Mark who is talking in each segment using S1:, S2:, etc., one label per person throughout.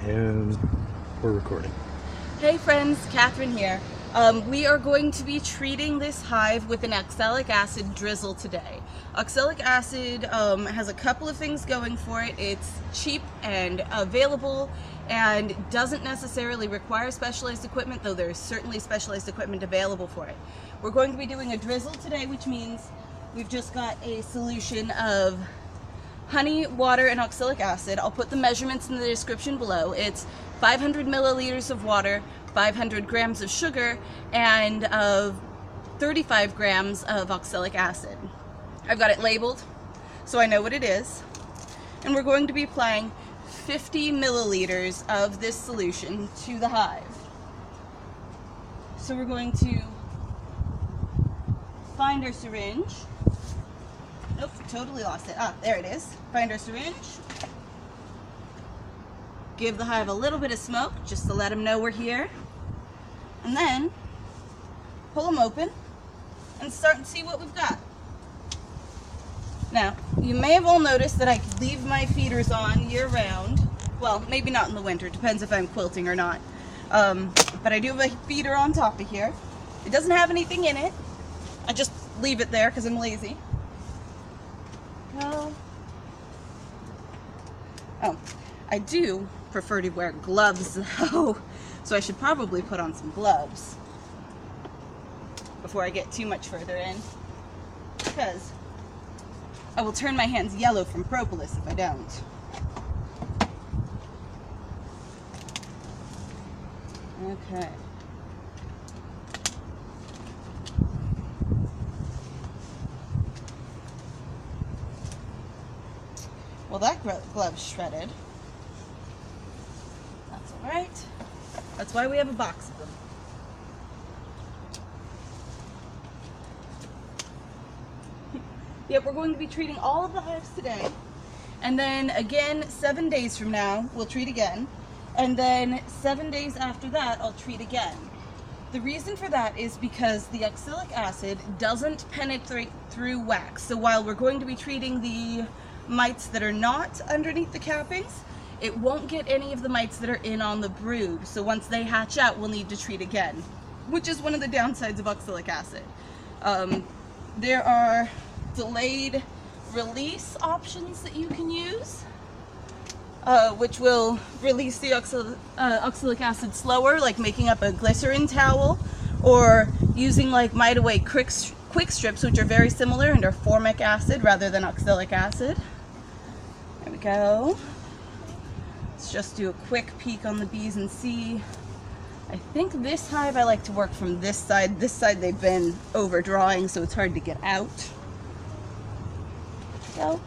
S1: And we're recording.
S2: Hey friends, Catherine here. We are going to be treating this hive with an oxalic acid drizzle today. Oxalic acid has a couple of things going for it. It's cheap and available and doesn't necessarily require specialized equipment, though there is certainly specialized equipment available for it. We're going to be doing a drizzle today, which means we've just got a solution of honey, water, and oxalic acid. I'll put the measurements in the description below. It's 500 milliliters of water, 500 grams of sugar, and 35 grams of oxalic acid. I've got it labeled so I know what it is. And we're going to be applying 50 milliliters of this solution to the hive. So we're going to find our syringe. Nope, totally lost it. Ah, there it is. Find our syringe. Give the hive a little bit of smoke just to let them know we're here. And then pull them open and start and see what we've got. Now, you may have all noticed that I leave my feeders on year round. Well, maybe not in the winter, depends if I'm quilting or not. But I do have a feeder on top of here. It doesn't have anything in it. I just leave it there because I'm lazy. Well, oh, I do prefer to wear gloves though, so I should probably put on some gloves before I get too much further in, because I will turn my hands yellow from propolis if I don't. Okay. Well, that glove's shredded. That's all right. That's why we have a box of them. Yep, we're going to be treating all of the hives today. And then again, 7 days from now, we'll treat again. And then 7 days after that, I'll treat again. The reason for that is because the oxalic acid doesn't penetrate through wax. So while we're going to be treating the mites that are not underneath the cappings, it won't get any of the mites that are in on the brood. So once they hatch out, we'll need to treat again, which is one of the downsides of oxalic acid. There are delayed release options that you can use, which will release the oxalic acid slower, like making up a glycerin towel, or using like Mite Away quick strips, which are very similar and are formic acid rather than oxalic acid. There we go. Let's just do a quick peek on the bees and see. I think this hive I like to work from this side. This side they've been overdrawing, so it's hard to get out. There we go.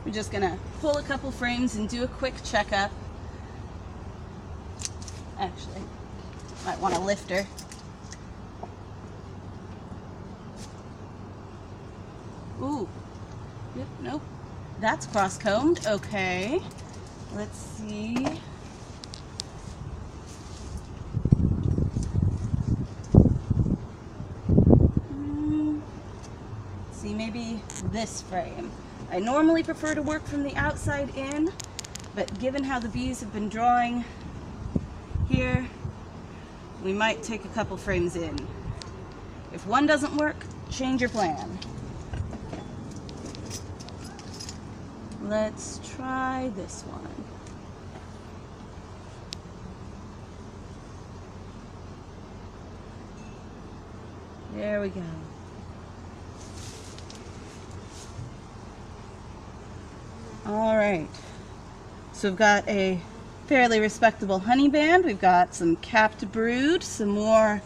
S2: We're just gonna pull a couple frames and do a quick checkup. Actually, might want a lifter. Ooh, yep, nope, that's cross-combed. Okay, let's see. See, maybe this frame. I normally prefer to work from the outside in, but given how the bees have been drawing here, we might take a couple frames in. If one doesn't work, change your plan. Let's try this one. There we go. All right, so we've got a fairly respectable honey band. We've got some capped brood, some more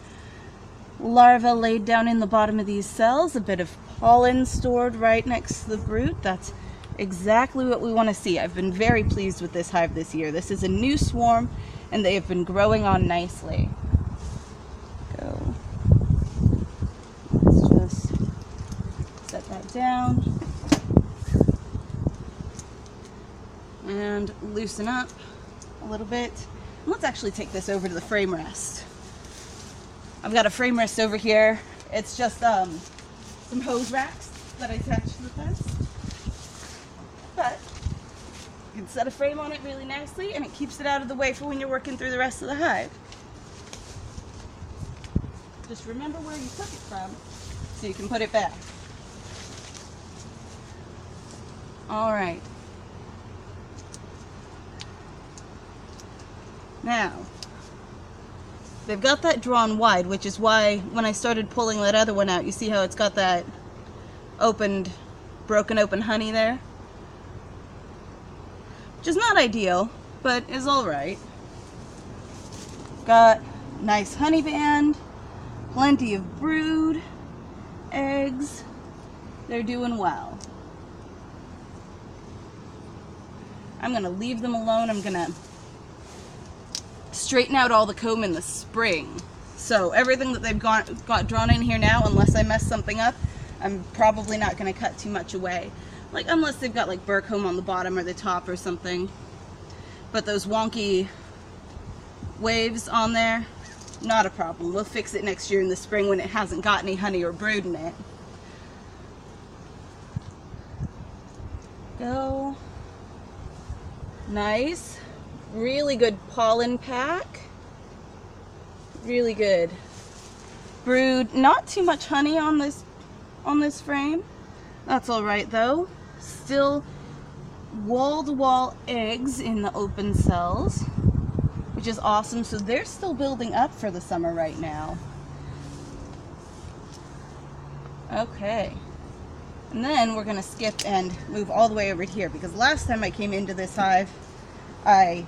S2: larvae laid down in the bottom of these cells, a bit of pollen stored right next to the brood. That's exactly what we want to see. I've been very pleased with this hive this year. This is a new swarm and they have been growing on nicely. Go. Let's just set that down and loosen up a little bit. Let's actually take this over to the frame rest. I've got a frame rest over here. It's just some hose racks. that I attached to the fence. But you can set a frame on it really nicely, and it keeps it out of the way for when you're working through the rest of the hive. Just remember where you took it from so you can put it back. All right. Now, they've got that drawn wide, which is why when I started pulling that other one out, you see how it's got that broken open honey there? Which is not ideal, but is all right. Got nice honey band, plenty of brood, eggs. They're doing well. I'm going to leave them alone. I'm going to straighten out all the comb in the spring. So everything that they've got drawn in here now, unless I mess something up, I'm probably not going to cut too much away. Like, unless they've got like burr comb on the bottom or the top or something. But those wonky waves on there, not a problem. We'll fix it next year in the spring when it hasn't got any honey or brood in it. Go. Nice. Really good pollen pack. Really good. Brood. Not too much honey on this frame. That's all right though. Still wall-to-wall eggs in the open cells, which is awesome. So they're still building up for the summer right now. Okay. And then we're going to skip and move all the way over here, because last time I came into this hive, I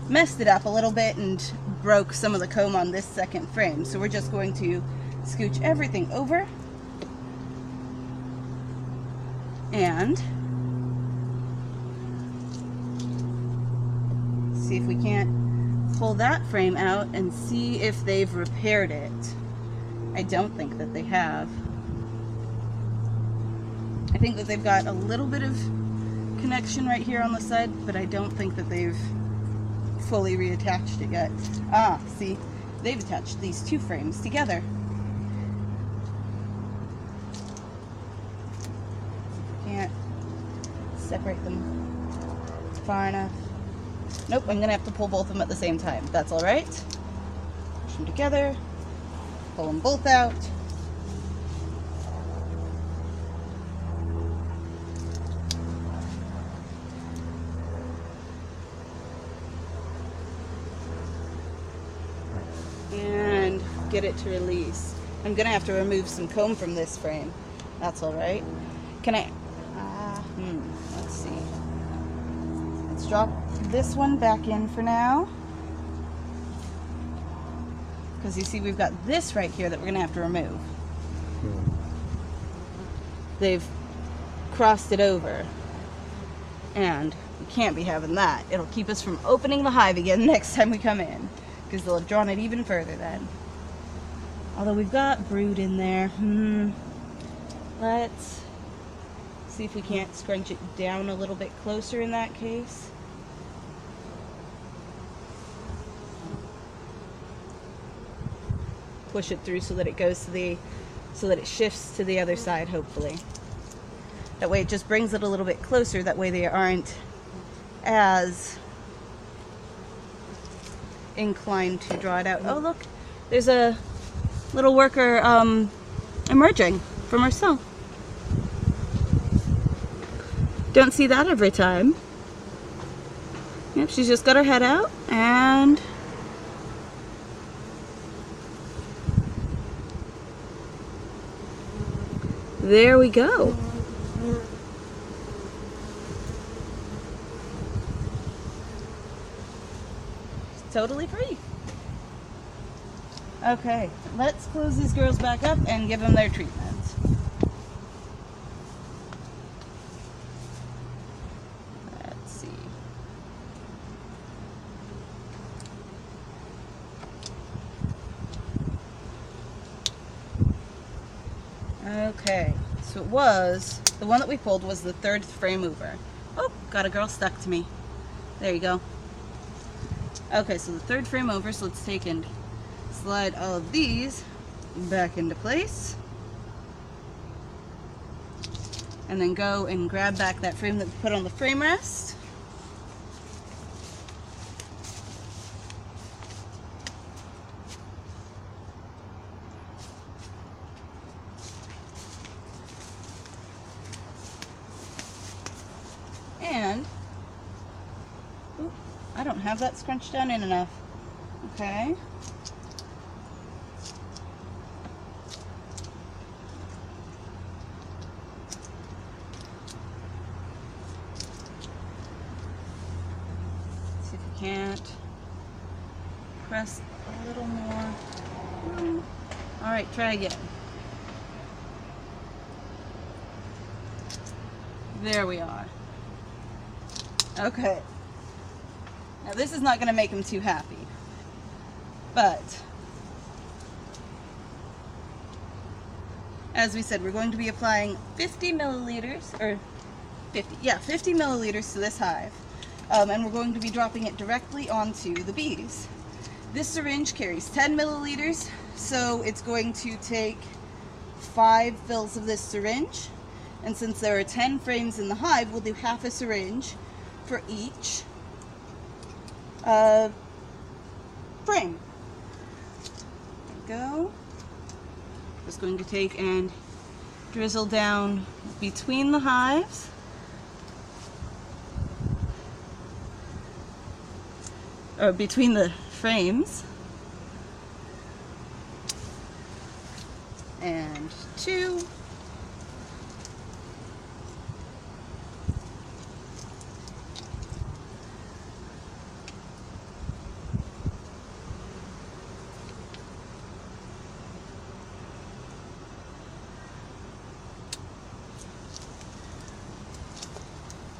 S2: messed it up a little bit and broke some of the comb on this second frame. So we're just going to scooch everything over and see if we can't pull that frame out and see if they've repaired it. I don't think that they have. I think that they've got a little bit of connection right here on the side, but I don't think that they've fully reattached it yet. Ah, see, they've attached these two frames together. Can't separate them far enough. Nope, I'm gonna have to pull both of them at the same time. That's all right. Push them together, pull them both out. And get it to release. I'm gonna have to remove some comb from this frame. That's all right. Can I? Let's see. Let's drop this one back in for now, because you see we've got this right here that we're gonna have to remove. They've crossed it over, and we can't be having that. It'll keep us from opening the hive again next time we come in, because they'll have drawn it even further then. Although we've got brood in there. Let's see if we can't scrunch it down a little bit closer in that case. Push it through so that it goes to so that it shifts to the other side, hopefully. That way it just brings it a little bit closer. That way they aren't as inclined to draw it out. Oh look, there's a little worker emerging from her cell. Don't see that every time. Yep, she's just got her head out, and there we go. Totally free. Okay, let's close these girls back up and give them their treatment. Let's see. Okay, so it was, the one that we pulled was the third frame over. Oh, got a girl stuck to me. There you go. Okay, so the third frame over, so let's take and slide all of these back into place. and then go and grab back that frame that we put on the frame rest. And, ooh, I don't have that scrunched down in enough. Okay. See if you can't press a little more. All right, try again. There we are. Okay. Now this is not going to make him too happy, but as we said, we're going to be applying 50 milliliters to this hive, and we're going to be dropping it directly onto the bees. This syringe carries 10 milliliters, so it's going to take 5 fills of this syringe, and since there are 10 frames in the hive, we'll do half a syringe for each frame. There we go. Just going to take and drizzle down between the hives. Or between the frames. And 2.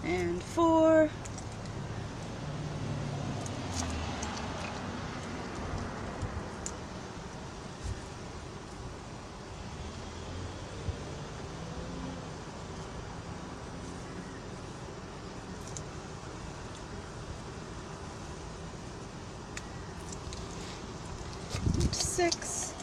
S2: And 4. And 6.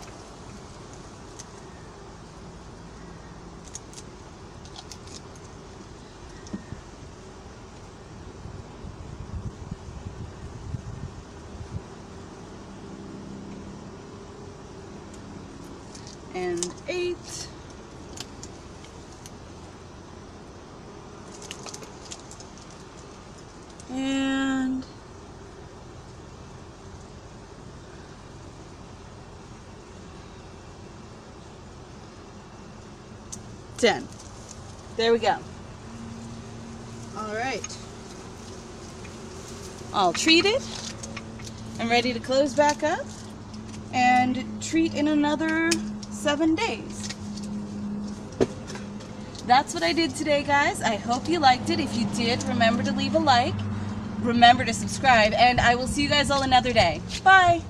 S2: And 8. And 10. There we go. All right. All treated. I'm ready to close back up and treat in another 7 days. That's what I did today, guys. I hope you liked it. If you did, remember to leave a like. Remember to subscribe, and I will see you guys all another day. Bye!